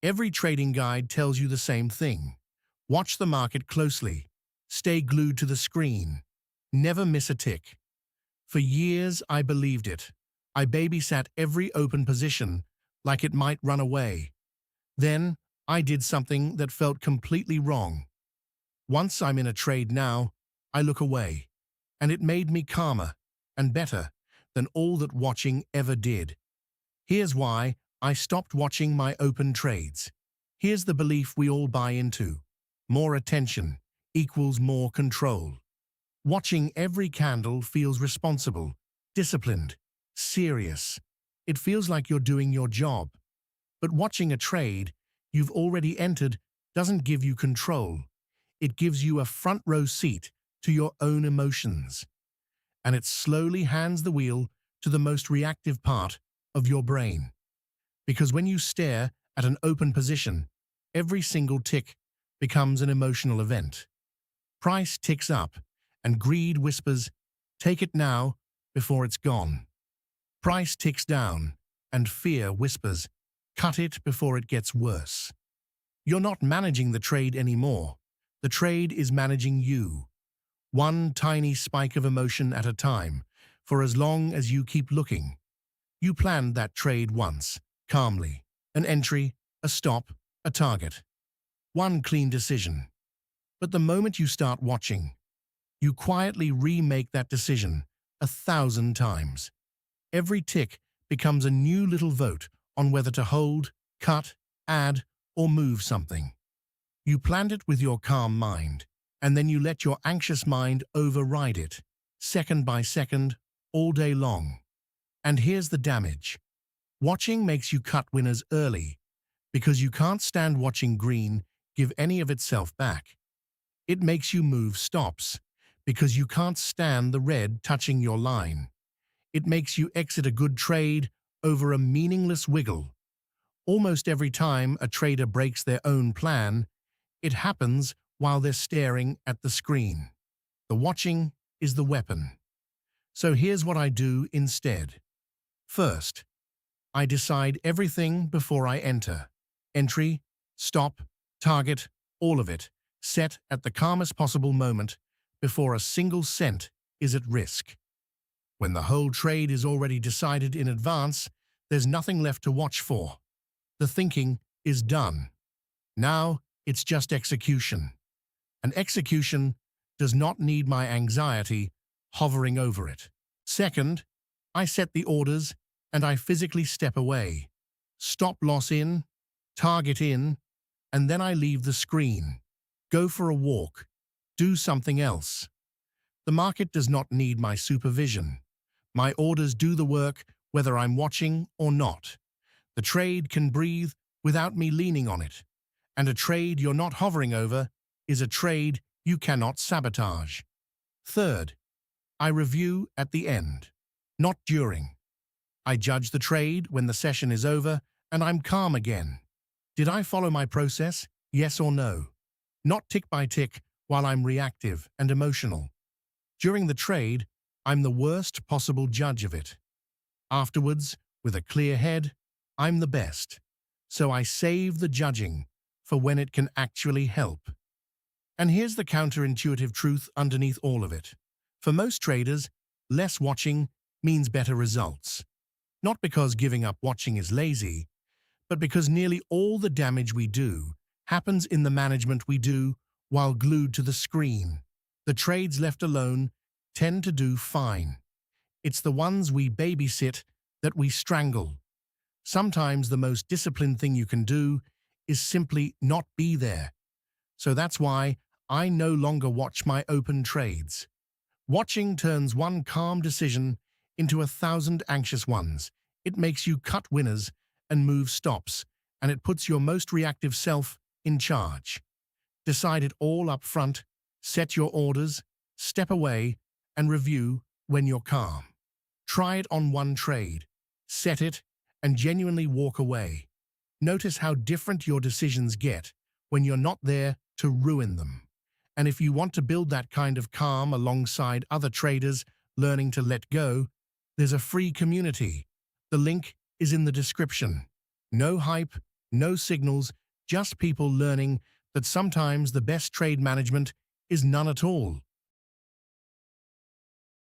Every trading guide tells you the same thing. Watch the market closely. Stay glued to the screen. Never miss a tick. For years, I believed it. I babysat every open position like it might run away. Then, I did something that felt completely wrong. Once I'm in a trade now, I look away, and it made me calmer and better than all that watching ever did. Here's why I stopped watching my open trades. Here's the belief we all buy into. More attention equals more control. Watching every candle feels responsible, disciplined, serious. It feels like you're doing your job. But watching a trade you've already entered doesn't give you control. It gives you a front row seat to your own emotions. And it slowly hands the wheel to the most reactive part of your brain. Because when you stare at an open position, every single tick becomes an emotional event. Price ticks up, and greed whispers, "Take it now before it's gone." Price ticks down, and fear whispers, "Cut it before it gets worse." You're not managing the trade anymore. The trade is managing you. One tiny spike of emotion at a time, for as long as you keep looking. You planned that trade once, calmly. An entry, a stop, a target. One clean decision. But the moment you start watching, you quietly remake that decision 1,000 times. Every tick becomes a new little vote on whether to hold, cut, add, or move something. You planned it with your calm mind, and then you let your anxious mind override it, second by second, all day long. And here's the damage. Watching makes you cut winners early, because you can't stand watching green give any of itself back. It makes you move stops, because you can't stand the red touching your line. It makes you exit a good trade over a meaningless wiggle. Almost every time a trader breaks their own plan, it happens while they're staring at the screen. The watching is the weapon. So here's what I do instead. First, I decide everything before I enter. Entry, stop, target, all of it, set at the calmest possible moment before a single cent is at risk. When the whole trade is already decided in advance, there's nothing left to watch for. The thinking is done. Now it's just execution. And execution does not need my anxiety hovering over it. Second, I set the orders and I physically step away. Stop loss in, target in, and then I leave the screen. Go for a walk. Do something else. The market does not need my supervision. My orders do the work whether I'm watching or not. The trade can breathe without me leaning on it. And a trade you're not hovering over is a trade you cannot sabotage. Third, I review at the end, not during. I judge the trade when the session is over and I'm calm again. Did I follow my process? Yes or no? Not tick by tick while I'm reactive and emotional. During the trade, I'm the worst possible judge of it. Afterwards, with a clear head, I'm the best. So I save the judging for when it can actually help. And here's the counterintuitive truth underneath all of it. For most traders, less watching means better results. Not because giving up watching is lazy, but because nearly all the damage we do happens in the management we do while glued to the screen. The trades left alone tend to do fine. It's the ones we babysit that we strangle. Sometimes the most disciplined thing you can do is simply not be there. So that's why I no longer watch my open trades. Watching turns one calm decision into 1,000 anxious ones. It makes you cut winners and move stops, and it puts your most reactive self in charge. Decide it all up front, set your orders, step away, and review when you're calm. Try it on one trade, set it, and genuinely walk away. Notice how different your decisions get when you're not there to ruin them. And if you want to build that kind of calm alongside other traders learning to let go, there's a free community. The link is in the description. No hype, No signals, just people learning that sometimes the best trade management is none at all.